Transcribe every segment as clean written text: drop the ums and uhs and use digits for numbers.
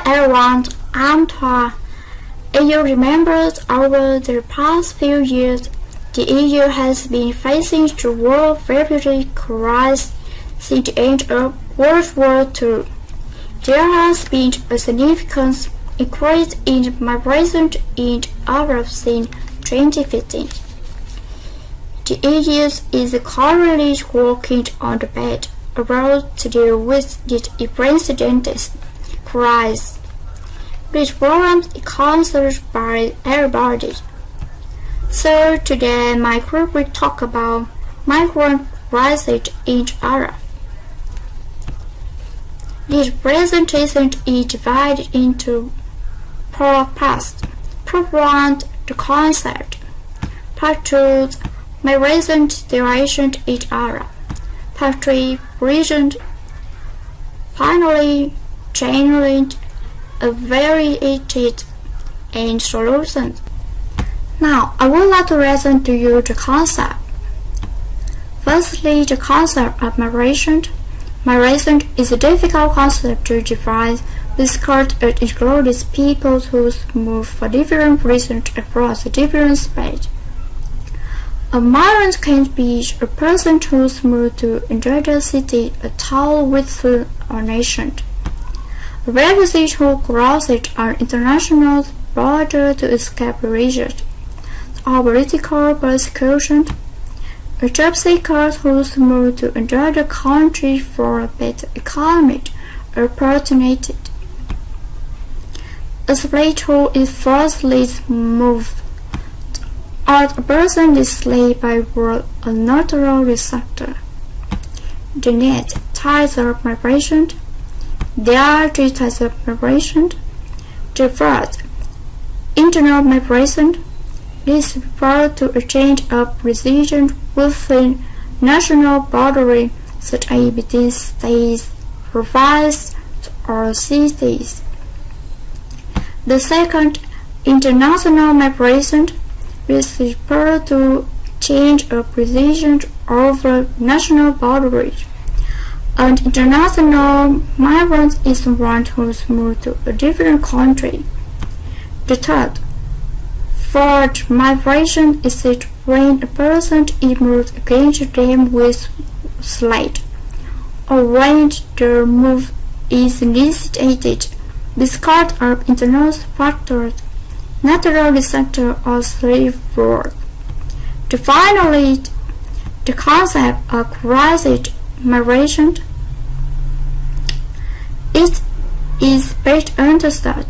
Hi everyone, I'm Thoa. As you remember, over the past few years, the EU has been facing the world refugee crisis since the end of World War II. There has been a significant increase in migration in Europe since 2015. The EU is currently working on the debate about to deal with this unprecedented crisis. This problem is considered by everybody. So today my group will talk about migrant crisis in Europe. This presentation is divided into four parts. Part 1, the concept. Part 2, migration situation in Europe. Part 3, region. Finally, challenge, evaluated, and solutions. Now, I would like to present to you the concept. Firstly, the concept of migration. Migration is a difficult concept to define because it includes people who move for different reasons across a different space. A migrant can be a person who moves to another city, a town, within a nation. A refugee who crosses an international border to escape religion or political persecution. A job seeker who moves to another country for a better economic opportunity. A slave who is forcibly moved, or a person enslaved by a natural disaster. The next types of migration. There are three types of migration. The first, internal migration. This refers to a change of residence within national boundaries such as between states, provinces, or cities. The second, international migration, which refers to change of residence over national boundaries. An international migrant is one who moves to a different country. The third, forced migration is it when a person is moved against them with slight, or when the move is necessitated because of internal factors, natural disaster, or slave work. Finally, the concept of crisis migration. It is best understood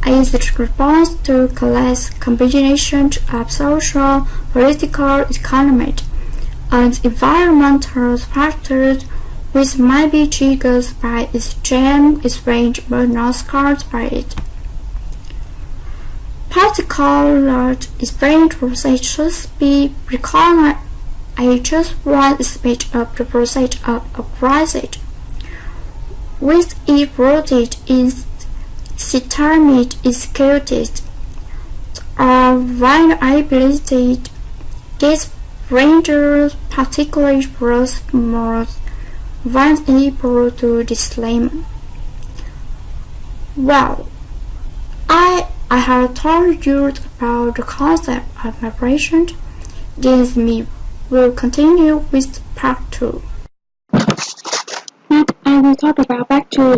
as a response to class combination of social, political, economic, and environmental factors which might be triggered by extreme events but not caused by it. Particular event process should be recognized as just one aspect of the process of a crisis, which is rooted in systemic executed or vulnerability that renders particular groups more vulnerable to discrimination. Well, I have told you about the concept of migration. This me will continue with part 2. Next, I will talk about part 2.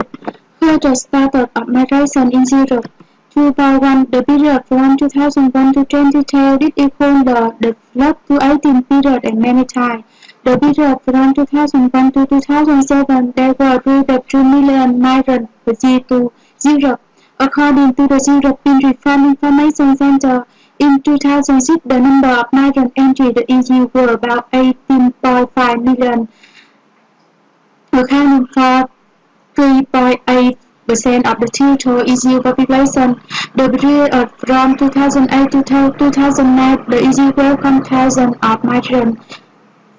Here the status of migration in Europe. 2.1 The period from 2001 to 2010 did equal the developed to 18 period and many times. The period from 2001 to 2007 there were 3.2 million migrants visited to Europe. According to the European Reform Information Center, in 2006 the number of migrants entering the EU were about 18.5 million, accounting for 3.8% of the total EU population. The period from 2008 to 2009, the EU welcomed thousands of migrants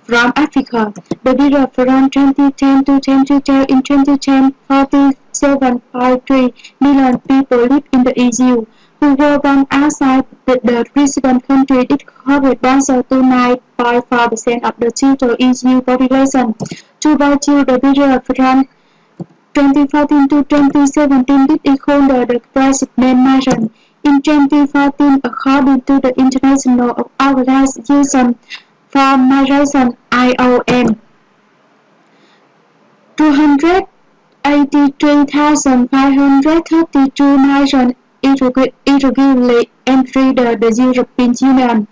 from Africa. The period from 2010 to 2012, in 2010, 47.3 million people live in the EU, who were born outside the resident country. It corresponds to 9.4% of the total EU population. 2.2 The period from 2014 to 2017 did equal the crisis migrant. In 2014, according to the International Organization for Migration (IOM), 283,532 migrants irregularly entered the European Union.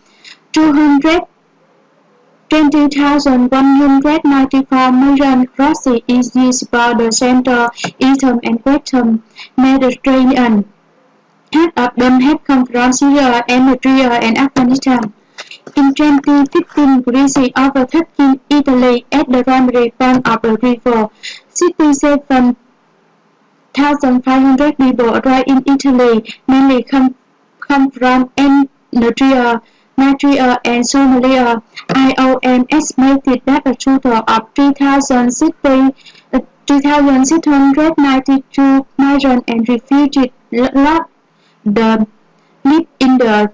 220,194 migrants crossed east border Central, Eastern, and Western Mediterranean. Half of them had come from Syria, Eritrea, and Afghanistan. In 2015, Greece overtaking Italy at the primary bank of the river. 67,500 people arrived in Italy, mainly come from Eritrea, Nigeria, and Somalia. IOM estimated that a total of 3,692 migrants and refugees lived in the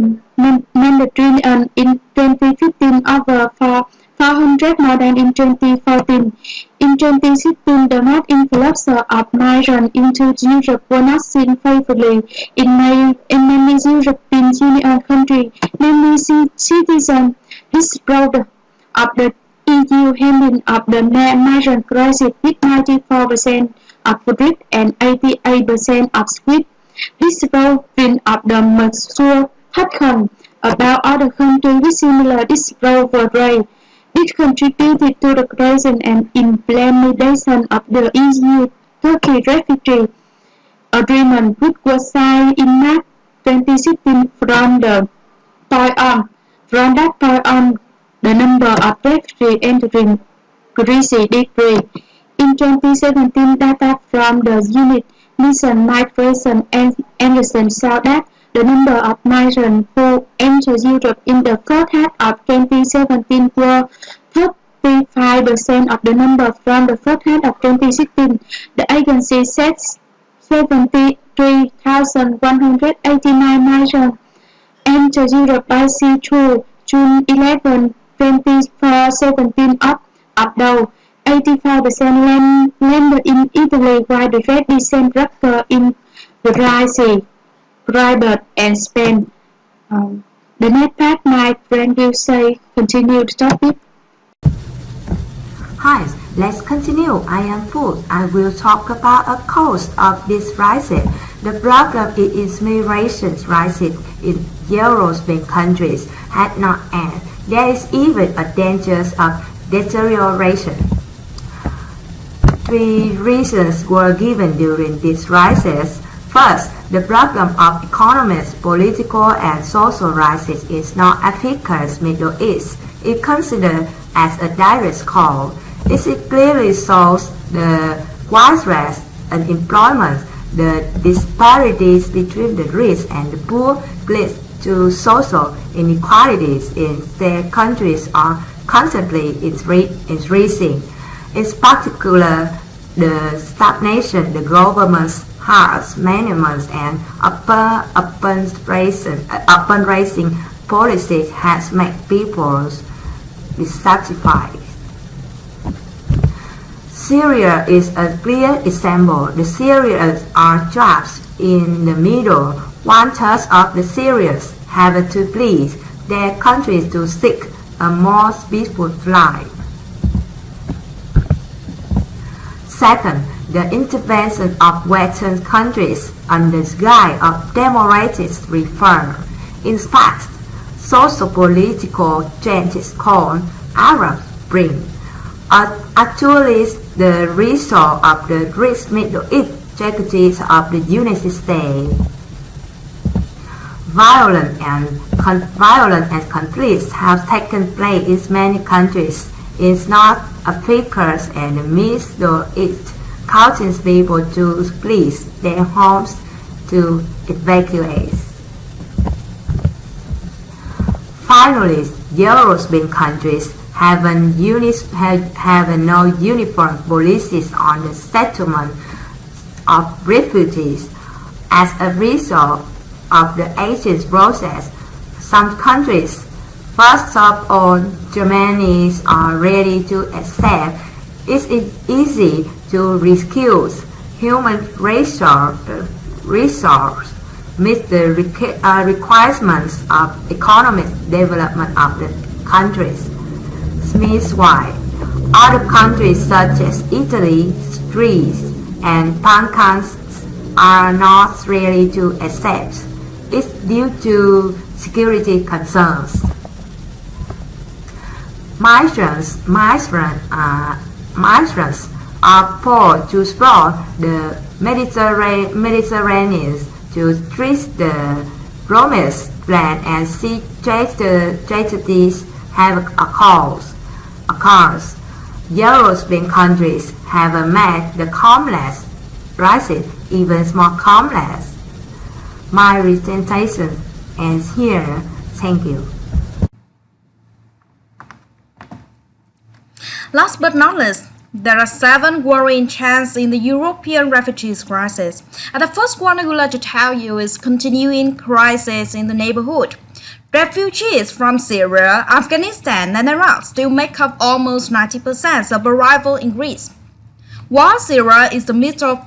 Mediterranean in 2015, over 400 more than in 2014. In 2016, the mass influx of migrants into Europe was not seen favorably in many European Union countries, namely citizens disapproved of the EU handling of the migrant crisis, with 94% of Brits and 88% of Swedes disapproving of the measures taken. About other countries with similar disapproval rates. This contributed to the creation and implementation of the EU-Turkey refugee agreement, which was signed in March 2016. From that point on, the number of refugees entering Greece decreased. In 2017, data from the Unit Mission Migration Anderson showed that the number of migrants who entered Europe in the first half of 2017 were 35% of the number from the first half of 2016. The agency said 73,189 migrants entered Europe by sea through June 11, 2017, up though 85% landed in Italy, while the rest descent occurred in Greece, and Spain. The next part, my friend will say, continue the topic. Hi, let's continue. I am Phúc. I will talk about a cause of this crisis. The problem is migration crisis in European countries has not ended. There is even a danger of deterioration. 3 reasons were given during this crisis. First, the problem of economic, political, and social crisis is not affecting Middle East. It considered as a direct cause. It clearly shows the widespread unemployment, the disparities between the rich and the poor leads to social inequalities in their countries are constantly increasing. In particular, the stagnation, the government's harsh management and urban raising policies has made people dissatisfied. Syria is a clear example. The Syrians are trapped in the middle. 1/3 of the Syrians have to flee their country to seek a more peaceful life. Second, the intervention of Western countries under the guise of democratic reform. In fact, socio-political changes called Arab Spring are actually the result of the rich Middle East strategies of the United States. Violence and conflicts have taken place in many countries in North Africa and the Middle East, causing people to flee their homes to evacuate. Finally, European countries have no uniform policies on the settlement of refugees. As a result of the ancient process, some countries, first of all Germany, are ready to accept. It is easy to rescue human resource meet the requirements of economic development of the countries. Meanwhile, other countries such as Italy, Greece, and Balkans are not ready to accept it due to security concerns. Migrants are forced to explore the Mediterranean to treat the promised land and see tragedies have occurred. European countries have made the complex crisis even more complex. My presentation ends here. Thank you. Last but not least, there are 7 worrying trends in the European refugees crisis. And the first one I would like to tell you is continuing crisis in the neighborhood. Refugees from Syria, Afghanistan, and Iraq still make up almost 90% of arrival in Greece. While Syria is the midst of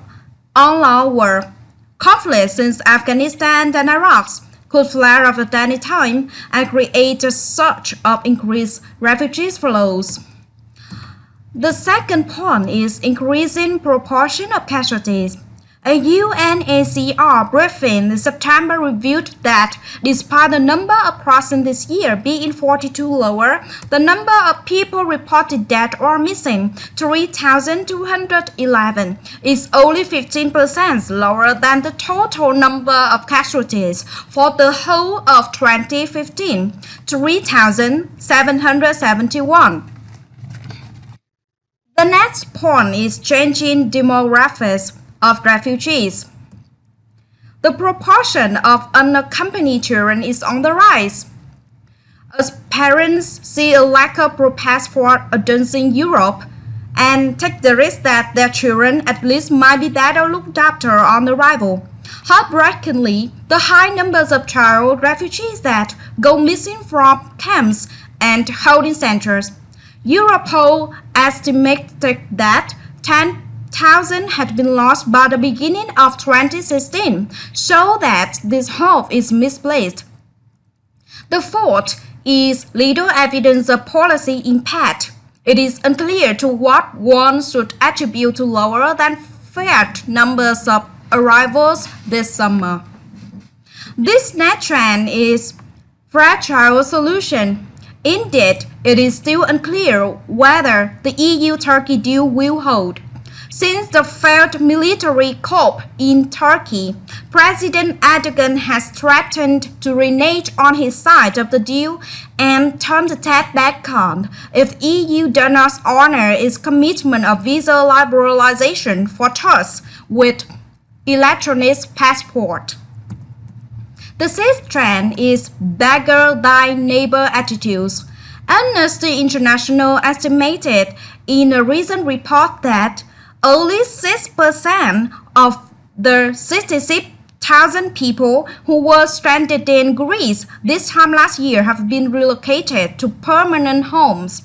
all-out conflict since Afghanistan and Iraq could flare up at any time and create a surge of increased refugees flows. The second point is increasing proportion of casualties. A UNHCR briefing in September revealed that despite the number of crossings this year being 42 lower, the number of people reported dead or missing, 3,211, is only 15% lower than the total number of casualties for the whole of 2015, 3,771. The next point is changing demographics of refugees. The proportion of unaccompanied children is on the rise. As parents see a lack of passport adults in Europe and take the risk that their children at least might be better looked after on arrival. Heartbreakingly, the high numbers of child refugees that go missing from camps and holding centers. Europol estimated that 10,000 had been lost by the beginning of 2016, so that this hope is misplaced. The fourth is little evidence of policy impact. It is unclear to what one should attribute to lower than feared numbers of arrivals this summer. This net trend is fragile solution. Indeed, it is still unclear whether the EU-Turkey deal will hold. Since the failed military coup in Turkey, President Erdogan has threatened to renege on his side of the deal and turn the tap back on if EU does not honor its commitment of visa liberalization for Turks with electronic passport. The sixth trend is beggar thy neighbor attitudes. Amnesty International estimated in a recent report that only 6% of the 66,000 people who were stranded in Greece this time last year have been relocated to permanent homes.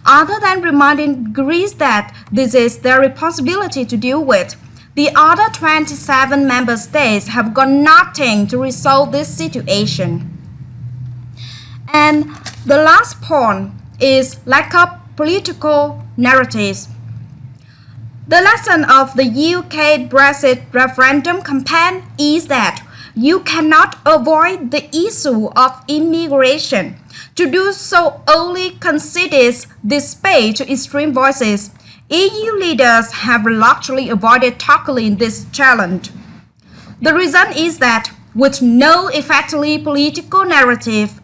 Other than reminding Greece that this is their responsibility to deal with, the other 27 member states have done nothing to resolve this situation. And the last point is lack of political narratives. The lesson of the UK Brexit referendum campaign is that you cannot avoid the issue of immigration. To do so only concedes this space to extreme voices. EU leaders have reluctantly avoided tackling this challenge. The reason is that with no effectively political narrative,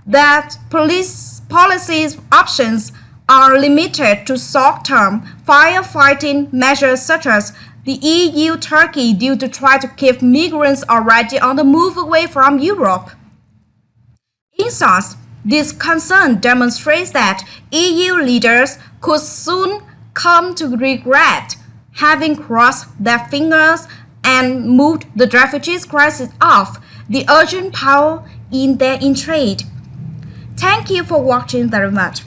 that policy options are limited to short-term firefighting measures such as the EU-Turkey deal to try to keep migrants already on the move away from Europe. In short, this concern demonstrates that EU leaders could soon come to regret having crossed their fingers and moved the refugees crisis off the urgent power in their interest. Thank you for watching very much.